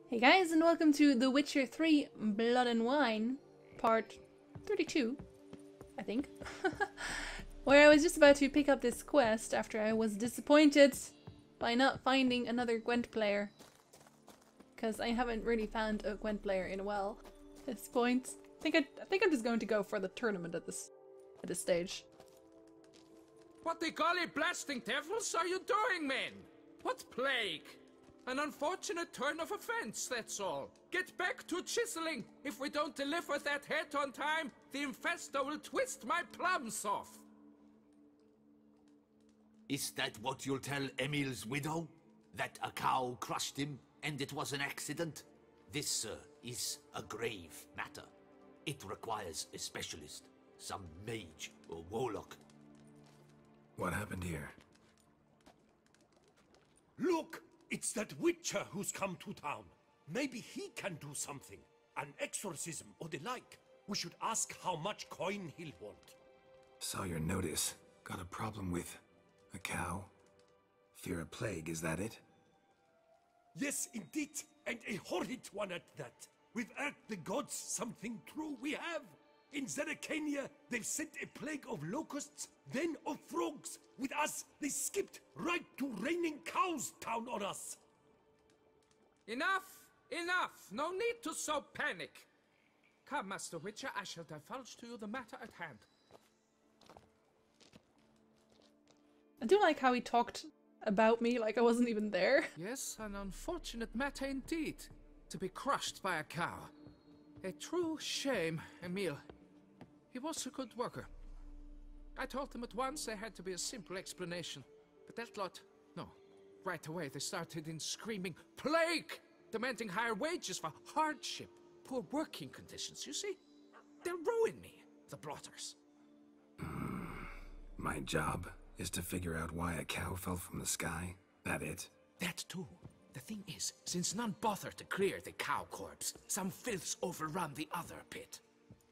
Hey guys, and welcome to The Witcher 3 Blood and Wine, part 32, I think, where I was just about to pick up this quest after I was disappointed by not finding another Gwent player, because I haven't really found a Gwent player in a while at this point. I think I'm just going to go for the tournament at this stage. What the golly blasting devils are you doing, men? What plague? An unfortunate turn of events, that's all. Get back to chiseling. If we don't deliver that head on time, the infestor will twist my plums off. Is that what you'll tell Emil's widow? That a cow crushed him and it was an accident? This, sir, is a grave matter. It requires a specialist, some mage or warlock. What happened here? Look! It's that Witcher who's come to town. Maybe he can do something. An exorcism or the like. We should ask how much coin he'll want. Saw your notice. Got a problem with a cow? Fear a plague, is that it? Yes, indeed. And a horrid one at that. We've irked the gods something true, we have. In Zeracania, they've sent a plague of locusts, then of frogs. With us, they skipped right to raining cows down on us. Enough! Enough! No need to so panic. Come, Master Witcher, I shall divulge to you the matter at hand. I do like how he talked about me like I wasn't even there. Yes, an unfortunate matter indeed. To be crushed by a cow. A true shame, Emil. He was a good worker. I told them at once there had to be a simple explanation. But that lot, no. Right away they started in screaming, plague! Demanding higher wages for hardship, poor working conditions, you see? They'll ruin me, the blotters. My job is to figure out why a cow fell from the sky. That it? That too. The thing is, since none bother to clear the cow corpse, some filths overrun the other pit.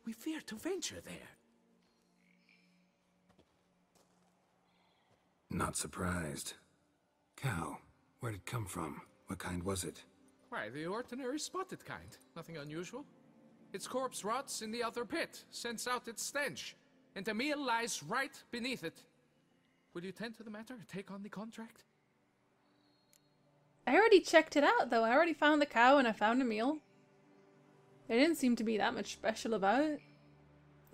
We fear to venture there. Not surprised. Cow, where'd it come from? What kind was it? Why, the ordinary spotted kind. Nothing unusual. Its corpse rots in the other pit, sends out its stench, and Emil lies right beneath it. Will you tend to the matter, take on the contract? I already checked it out though. I already found the cow and I found Emil. There didn't seem to be that much special about it.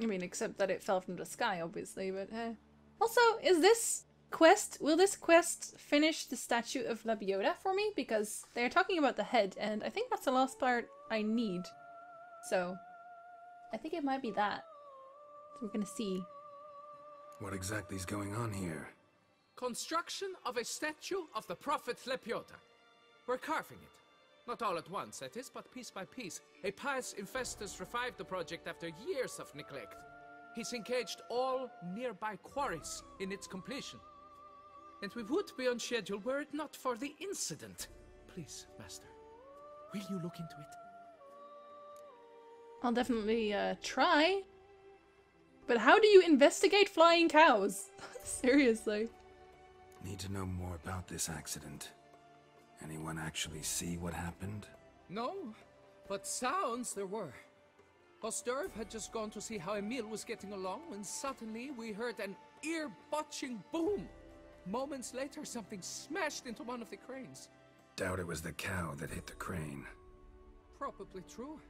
I mean, except that it fell from the sky, obviously, but Also, is this quest, will this quest finish the statue of La Biota for me? Because they're talking about the head, and I think that's the last part I need. So, I think it might be that. So we're gonna see. What exactly is going on here? Construction of a statue of the prophet Lepiota. We're carving it. Not all at once, that is, but piece by piece. A pious infestor's revived the project after years of neglect. He's engaged all nearby quarries in its completion. And we would be on schedule were it not for the incident. Please, Master, will you look into it? I'll definitely try. But how do you investigate flying cows? Seriously. Need to know more about this accident. Anyone actually see what happened? No, but sounds there were. Osterv had just gone to see how Emil was getting along when suddenly we heard an ear-botching boom. Moments later, something smashed into one of the cranes. Doubt it was the cow that hit the crane. Probably true.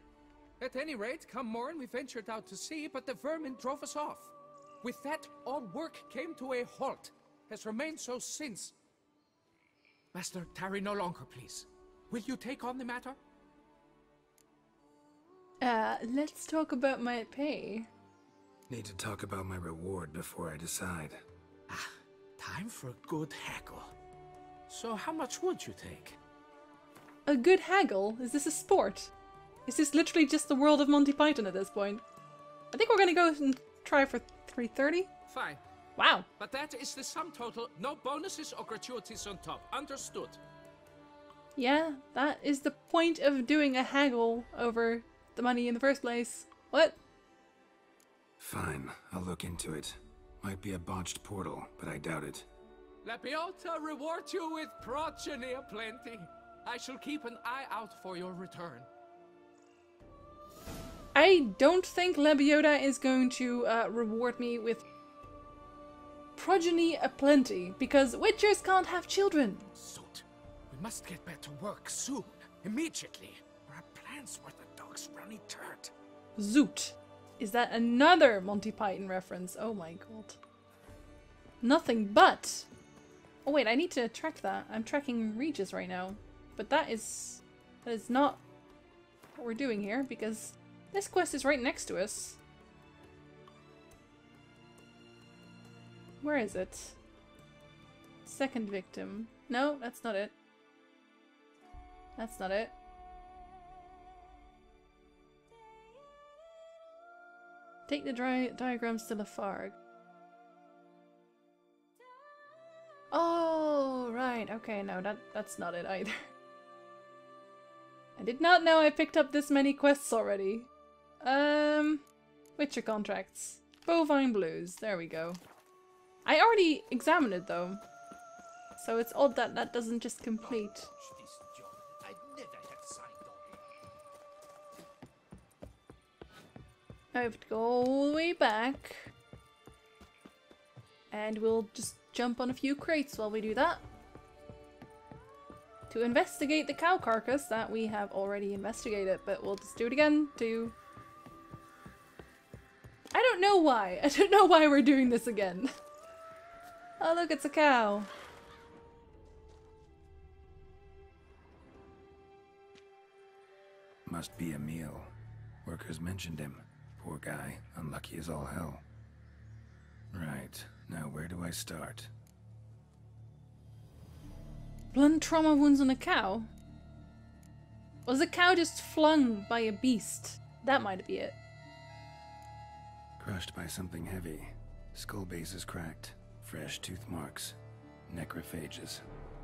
At any rate, come morn we ventured out to sea, but the vermin drove us off. With that, all work came to a halt. Has remained so since. Master, tarry no longer, please. Will you take on the matter? Let's talk about my pay. Need to talk about my reward before I decide. Time for a good haggle. So how much would you take? A good haggle? Is this a sport? Is this literally just the world of Monty Python at this point? I think we're gonna go and try for 330. Fine. Wow. But that is the sum total, no bonuses or gratuities on top. Understood? Yeah, that is the point of doing a haggle over the money in the first place. What? Fine, I'll look into it. Might be a botched portal, but I doubt it. Lepiota reward you with progeny aplenty. I shall keep an eye out for your return. I don't think Lebioda is going to reward me with progeny aplenty, because witchers can't have children. Soot, we must get back to work soon, immediately, or our plans were the dog's runny turd. Zoot. Is that another Monty Python reference? Oh my god. Nothing but... Oh wait, I need to track that. I'm tracking Regis right now. But that is not what we're doing here, because this quest is right next to us. Where is it? Second victim. No, that's not it. That's not it. Take the diagrams to Lafargue. Oh, right. Okay, no, that's not it either. I did not know I picked up this many quests already. Witcher contracts. Bovine Blues. There we go. I already examined it though. So it's odd that that doesn't just complete. This job I'd never have signed on. I have to go all the way back. And we'll just jump on a few crates while we do that. To investigate the cow carcass that we have already investigated, but we'll just do it again to... I don't know why. I don't know why we're doing this again. Oh look, it's a cow. Must be Emil. Workers mentioned him. Poor guy. Unlucky as all hell. Right. Now where do I start? Blunt trauma wounds on a cow? Was the cow just flung by a beast? That might be it. Crushed by something heavy. Skull base is cracked. Fresh tooth marks. Necrophages.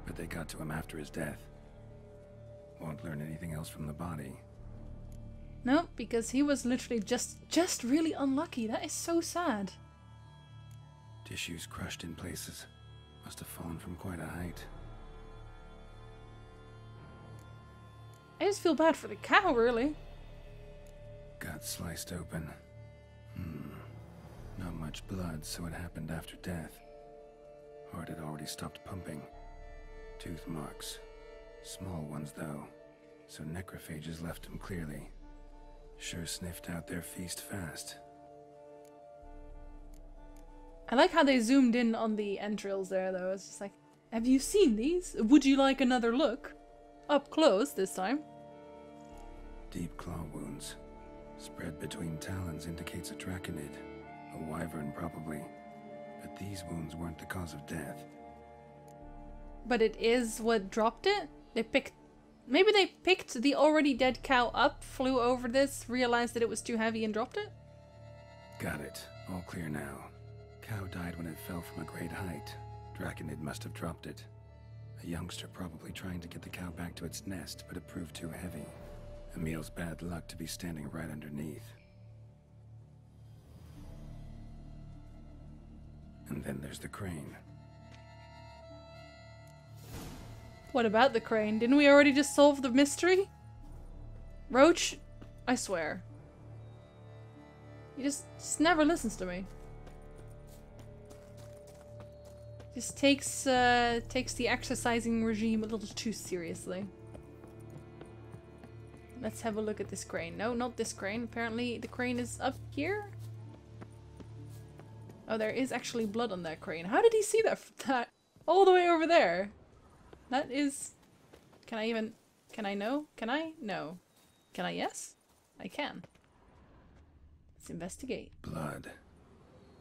But they got to him after his death. Won't learn anything else from the body. Nope, because he was literally just really unlucky. That is so sad. Tissues crushed in places. Must have fallen from quite a height. I just feel bad for the cow, really. Gut sliced open. Not much blood, so it happened after death. Heart had already stopped pumping. Tooth marks. Small ones, though. So necrophages left him clearly. Sure sniffed out their feast fast. I like how they zoomed in on the entrails there, though. It's just like, have you seen these? Would you like another look? Up close this time. Deep claw wounds. Spread between talons indicates a draconid. A wyvern, probably. But these wounds weren't the cause of death. But it is what dropped it? Maybe they picked the already dead cow up, flew over this, realized that it was too heavy and dropped it? Got it. All clear now. Cow died when it fell from a great height. Draconid must have dropped it. A youngster probably trying to get the cow back to its nest, but it proved too heavy. Emil's bad luck to be standing right underneath. And then there's the crane. What about the crane? Didn't we already just solve the mystery? Roach, I swear. He just never listens to me. Just takes the exercising regime a little too seriously. Let's have a look at this crane. No, not this crane. Apparently the crane is up here. Oh, there is actually blood on that crane. How did he see that all the way over there? That is... Can I even... Can I know? Can I? No. Can I yes? I can. Let's investigate. Blood.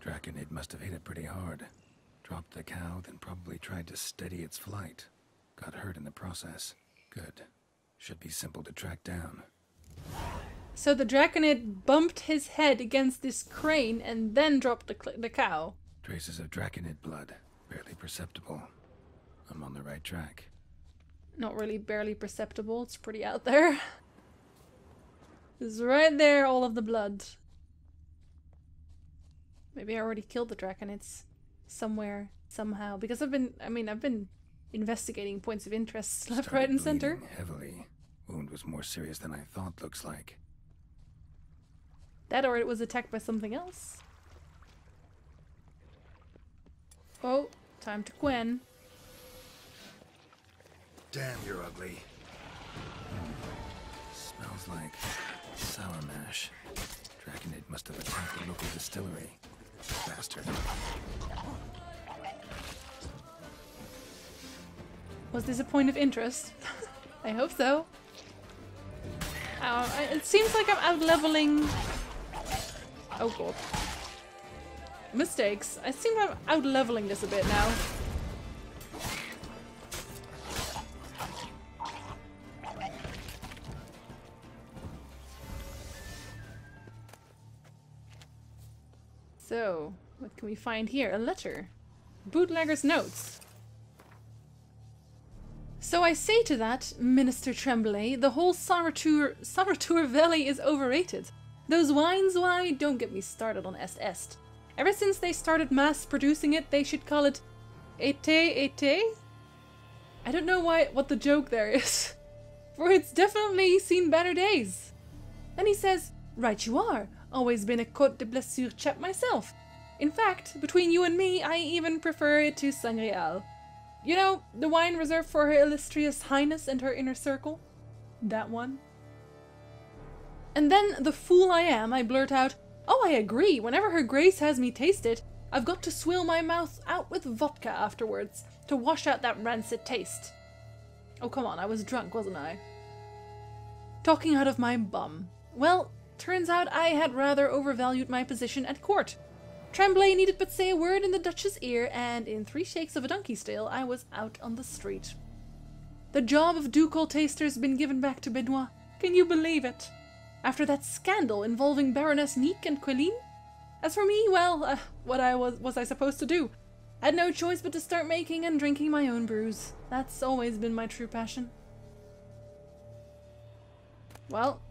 Draconid must have hit it pretty hard. Dropped the cow, then probably tried to steady its flight. Got hurt in the process. Good. Should be simple to track down. So the Draconid bumped his head against this crane and then dropped the cow. Traces of Draconid blood. Barely perceptible. I'm on the right track. Not really barely perceptible. It's pretty out there. It's right there, all of the blood. Maybe I already killed the Draconids somewhere, somehow. Because I've been investigating points of interest left, Started right, and center. bleeding heavily. Wound was more serious than I thought, looks like. That or it was attacked by something else. Oh, time to Gwen. Damn, you're ugly. Smells like sour mash. Draconid must have attacked the local distillery. Bastard. Was this a point of interest? I hope so. It seems like I'm out-leveling... Oh god. Mistakes. I think I'm out-leveling this a bit now. So, what can we find here? A letter. Bootlegger's notes. So I say to that, Minister Tremblay, the whole Summertour Valley is overrated. Those wines, why, don't get me started on Est. Ever since they started mass producing it, they should call it Été? I don't know what the joke there is. For it's definitely seen better days. Then he says, right you are. Always been a Côte de Blessure chap myself. In fact, between you and me, I even prefer it to Sangreal. You know, the wine reserved for Her Illustrious Highness and her inner circle? That one. And then, the fool I am, I blurt out, oh, I agree, whenever Her Grace has me taste it, I've got to swill my mouth out with vodka afterwards, to wash out that rancid taste. Oh, come on, I was drunk, wasn't I? Talking out of my bum. Well, turns out I had rather overvalued my position at court. Tremblay needed but say a word in the Duchess' ear, and in 3 shakes of a donkey's tail, I was out on the street. The job of ducal taster's been given back to Benoit. Can you believe it? After that scandal involving Baroness Nique and Quéline? As for me, well, what was I supposed to do? Had no choice but to start making and drinking my own brews. That's always been my true passion. Well,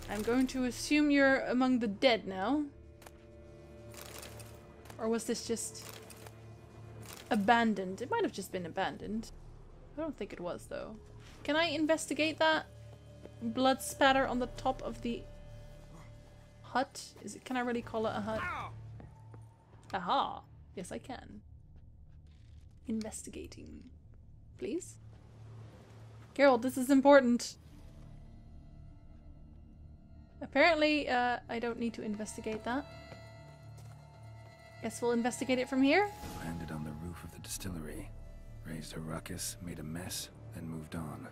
I'm going to assume you're among the dead now. Or was this just abandoned? It might have just been abandoned. I don't think it was, though. Can I investigate that? Blood spatter on the top of the hut? Can I really call it a hut? Aha! Yes, I can. Investigating. Please? Geralt, this is important. Apparently, I don't need to investigate that. Guess we'll investigate it from here. Landed on the roof of the distillery. Raised a ruckus, made a mess, then moved on.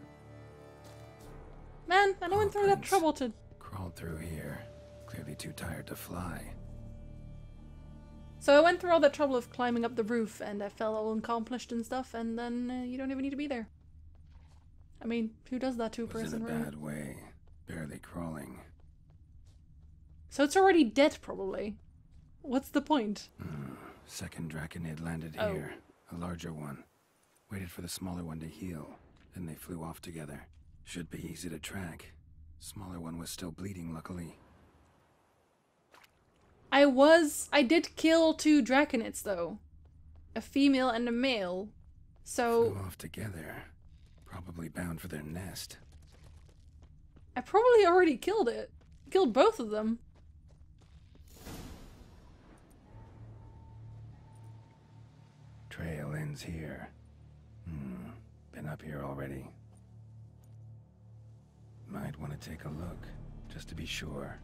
Man, I went through that trouble to... Crawled through here. Clearly too tired to fly. So I went through all that trouble of climbing up the roof, and I felt all accomplished and stuff, and then you don't even need to be there. I mean, who does that to a person, was in a really? bad way. Barely crawling. So it's already dead, probably. What's the point? Second Draconid landed here. A larger one. Waited for the smaller one to heal. Then they flew off together. Should be easy to track. Smaller one was still bleeding, luckily. I did kill 2 Draconids, though. A female and a male. So... Flew off together. Probably bound for their nest. I probably already killed it. Killed both of them. Trail ends here. Been up here already. Might want to take a look, just to be sure.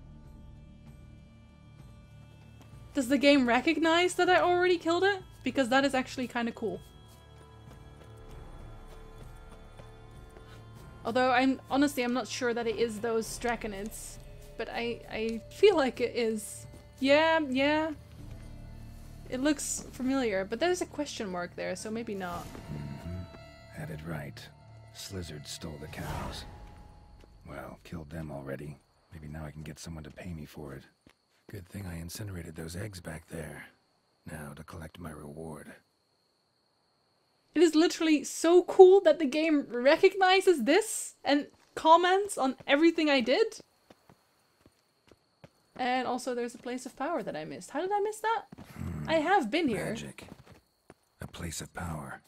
Does the game recognize that I already killed it? Because that is actually kind of cool. Although I'm not sure that it is those Draconids. But I feel like it is. Yeah. It looks familiar, but there's a question mark there, so maybe not. Had it right. Slizzard stole the cows. Well, killed them already. Maybe now I can get someone to pay me for it. Good thing I incinerated those eggs back there. Now to collect my reward. It is literally so cool that the game recognizes this and comments on everything I did. And also there's a place of power that I missed. How did I miss that? I have been here. Magic. A place of power.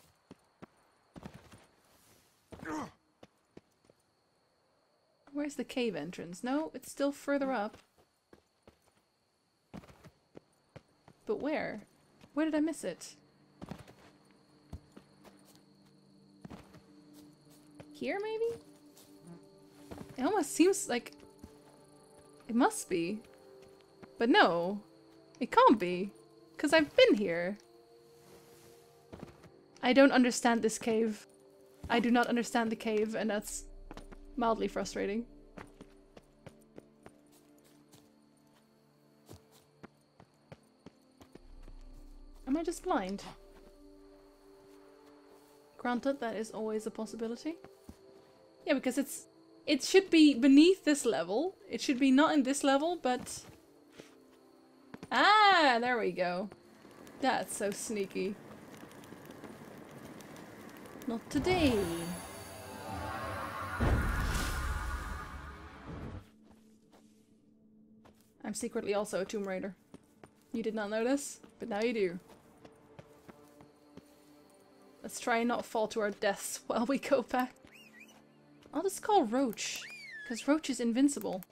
Where's the cave entrance? No, it's still further up. But where? Where did I miss it? Here, maybe? It almost seems like... It must be. But no. It can't be. Because I've been here. I don't understand this cave. I do not understand the cave, and that's mildly frustrating. Am I just blind? Granted, that is always a possibility. Yeah, because it should be beneath this level. It should be not in this level, but... Ah, there we go. That's so sneaky. Not today. I'm secretly also a Tomb Raider. You did not notice, but now you do. Let's try and not fall to our deaths while we go back. I'll just call Roach, because Roach is invincible.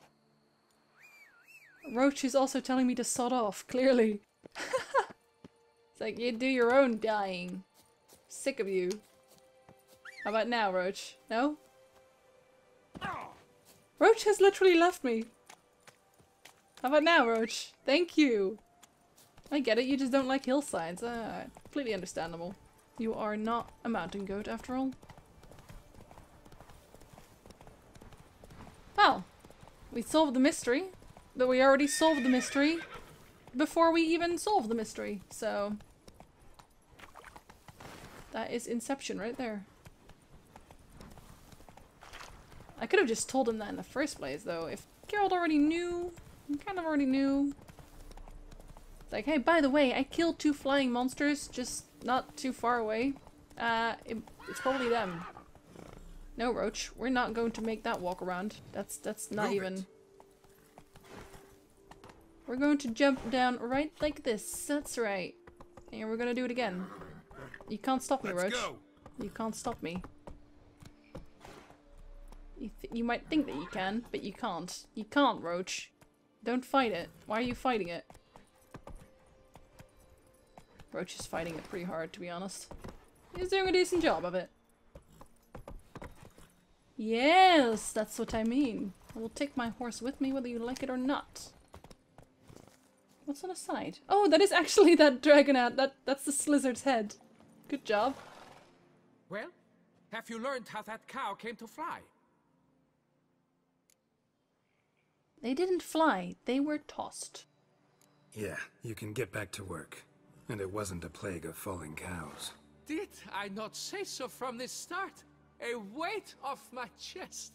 Roach is also telling me to sod off, clearly. It's like, you do your own dying. Sick of you. How about now, Roach? No? Roach has literally left me. How about now, Roach? Thank you. I get it, you just don't like hillsides. Completely understandable. You are not a mountain goat, after all. Well, we solved the mystery. But we already solved the mystery before we even solved the mystery, so... That is Inception right there. I could have just told him that in the first place, though. If Geralt already knew, he kind of already knew. It's like, hey, by the way, I killed 2 flying monsters just not too far away. It's probably them. No, Roach, we're not going to make that walk around. That's not even... We're going to jump down right like this. That's right. And we're gonna do it again. You can't stop me, Roach. You can't stop me. You might think that you can, but you can't. You can't, Roach. Don't fight it. Why are you fighting it? Roach is fighting it pretty hard, to be honest. He's doing a decent job of it. Yes, that's what I mean. I will take my horse with me whether you like it or not. What's on the side? Oh, that is actually that dragon out. That's the Slizzard's head. Good job. Well, have you learned how that cow came to fly? They didn't fly. They were tossed. Yeah, you can get back to work. And it wasn't a plague of falling cows. Did I not say so from the start? A weight off my chest.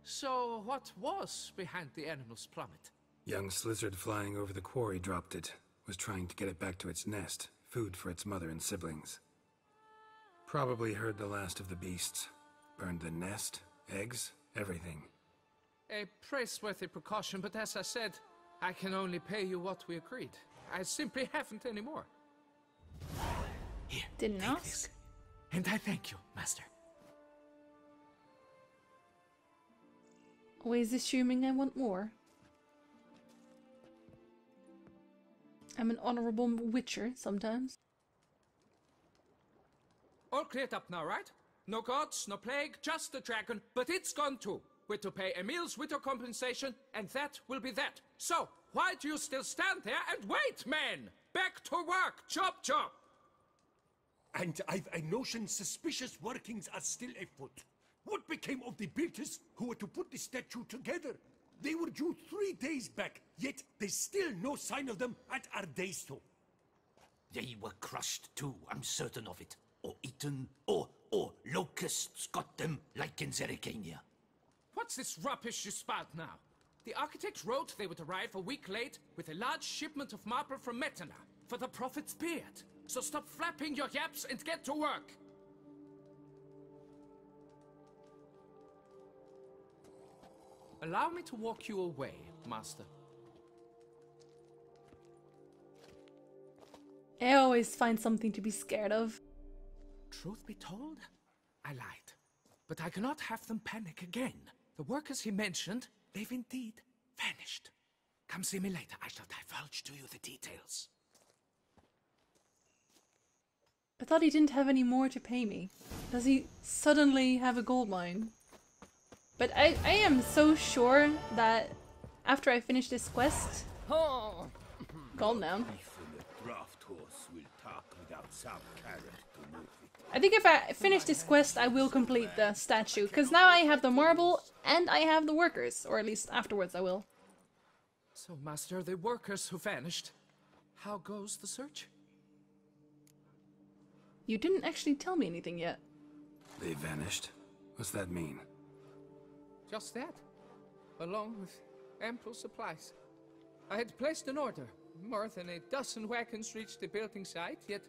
So what was behind the animal's plummet? Young Slizzard flying over the quarry dropped it. Was trying to get it back to its nest. Food for its mother and siblings. Probably heard the last of the beasts. Burned the nest, eggs, everything. A praiseworthy precaution, but as I said, I can only pay you what we agreed. I simply haven't any more. Here, Didn't take ask. this. And I thank you, Master. Always assuming I want more. I'm an honorable witcher sometimes. All cleared up now, right? No gods, no plague, just the dragon, but it's gone too. We're to pay Emil's widow compensation, and that will be that. So, why do you still stand there and wait, men? Back to work, chop chop! And I've a notion suspicious workings are still afoot. What became of the builders who were to put the statue together? They were due 3 days back, yet there's still no sign of them at our Ardaisto. They were crushed too, I'm certain of it. Or eaten, or locusts got them, like in Zinganza. What's this rubbish you spout now? The architect wrote they would arrive a week late with a large shipment of marble from Metana for the prophet's beard. So stop flapping your yaps and get to work. Allow me to walk you away, Master. I always find something to be scared of. Truth be told, I lied. But I cannot have them panic again. The workers he mentioned, they've indeed vanished. Come see me later. I shall divulge to you the details. I thought he didn't have any more to pay me. Does he suddenly have a gold mine? But I am so sure that after I finish this quest... Calm down. I think if I finish this quest, I will complete the statue. Because now I have the marble and I have the workers. Or at least afterwards I will. So, Master, the workers who vanished. How goes the search? You didn't actually tell me anything yet. They vanished? What's that mean? Just that. Along with ample supplies. I had placed an order. More than a dozen wagons reached the building site, yet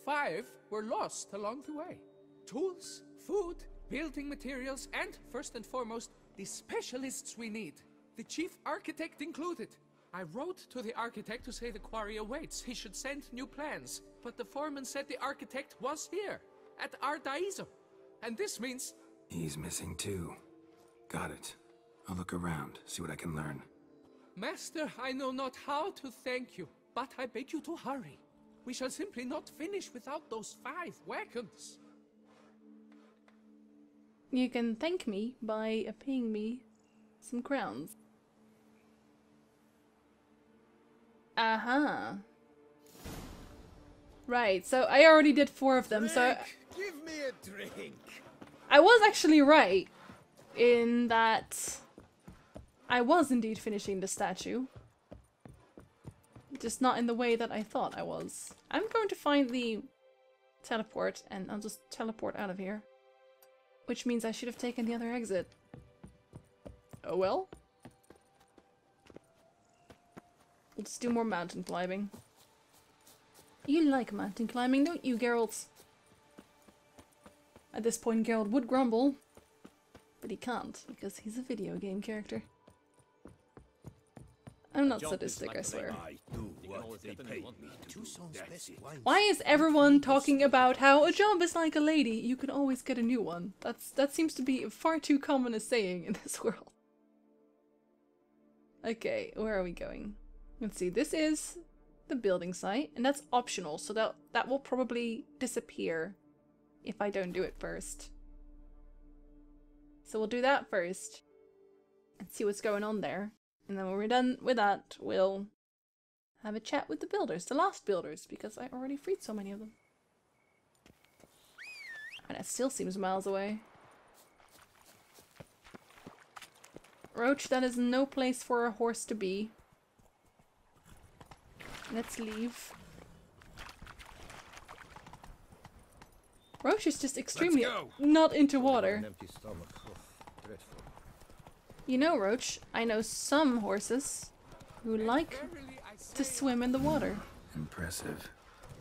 5 were lost along the way. Tools, food, building materials, and, first and foremost, the specialists we need. The chief architect included. I wrote to the architect to say the quarry awaits. He should send new plans. But the foreman said the architect was here, at Ardaizo. And this means... He's missing too. Got it. I'll look around, see what I can learn. Master, I know not how to thank you, but I beg you to hurry. We shall simply not finish without those 5 wagons. You can thank me by paying me some crowns. Aha. Right, so I already did 4 of them, so... Give me a drink! I was actually right in that I was indeed finishing the statue. Just not in the way that I thought I was. I'm going to find the teleport and I'll just teleport out of here. Which means I should have taken the other exit. Oh well. Let's do more mountain climbing. You like mountain climbing, don't you, Geralt? At this point, Geralt would grumble. But he can't, because he's a video game character. I'm not sadistic, I swear. Why is everyone talking about how a job is like a lady, you can always get a new one? That seems to be far too common a saying in this world. Okay, where are we going? Let's see, this is the building site, and that's optional, so that will probably disappear if I don't do it first. So we'll do that first and see what's going on there. And then when we're done with that, we'll have a chat with the builders, the last builders, because I already freed so many of them. And it still seems miles away. Roach, that is no place for a horse to be. Let's leave. Roach is just extremely not into water. You know, Roach, I know some horses who like to swim in the water. Impressive.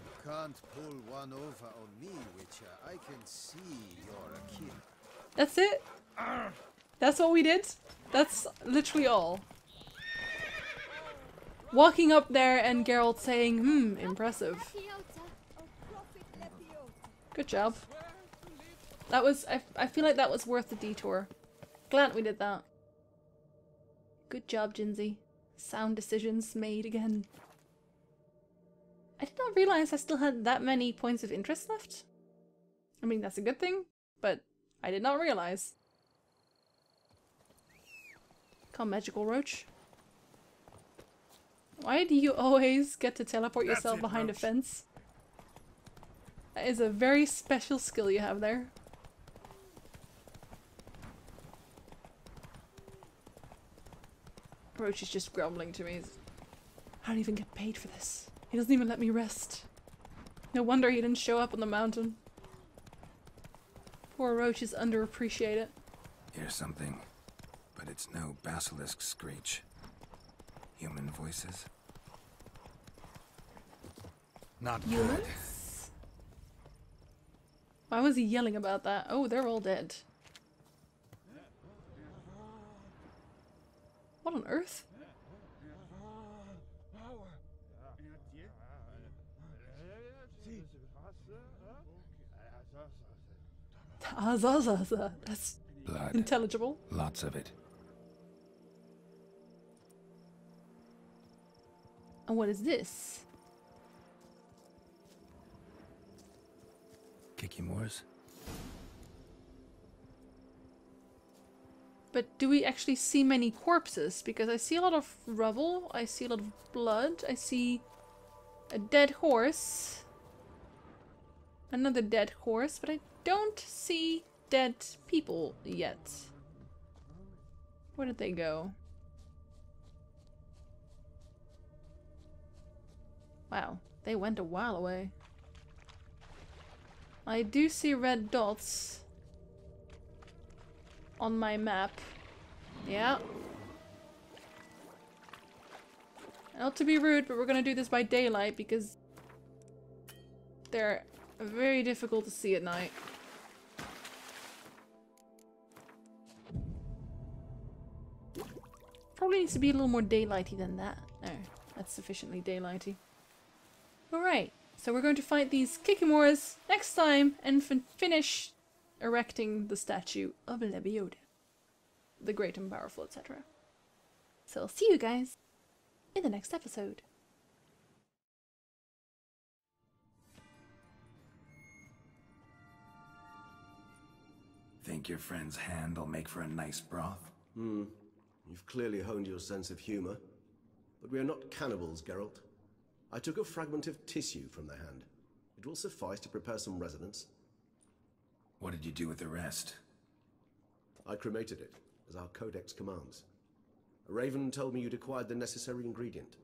You can't pull one over on me, Witcher. I can see you're a king. That's it? That's what we did? That's literally all. Walking up there and Geralt saying, impressive. Good job. That was, I feel like that was worth the detour. Glad we did that. Good job, Jinsey. Sound decisions made again. I did not realize I still had that many points of interest left. I mean, that's a good thing, but I did not realize. Come, magical roach. Why do you always get to teleport yourself behind a fence? That is a very special skill you have there. Roach is just grumbling to me. I don't even get paid for this. He doesn't even let me rest. No wonder he didn't show up on the mountain. Poor Roach is underappreciated. Here's something, but it's no basilisk screech. Human voices. Not Humans? good. Why was he yelling about that? Oh, they're all dead. What on earth? Azazaza. That's Blood. intelligible. Lots of it. And what is this? Kikimores? But do we actually see many corpses? Because I see a lot of rubble, I see a lot of blood, I see a dead horse, another dead horse, but I don't see dead people yet. Where did they go? Wow, they went a while away. I do see red dots on my map. Yeah. Not to be rude, but we're gonna do this by daylight because they're very difficult to see at night. Probably needs to be a little more daylighty than that. No, that's sufficiently daylighty. Alright, so we're going to fight these Kikimores next time and finish erecting the statue of Lebioda, the great and powerful, etc. So I'll see you guys in the next episode. Think your friend's hand will make for a nice broth? You've clearly honed your sense of humor. But we are not cannibals, Geralt. I took a fragment of tissue from the hand. It will suffice to prepare some resonance. What did you do with the rest? I cremated it, as our codex commands. A raven told me you'd acquired the necessary ingredient.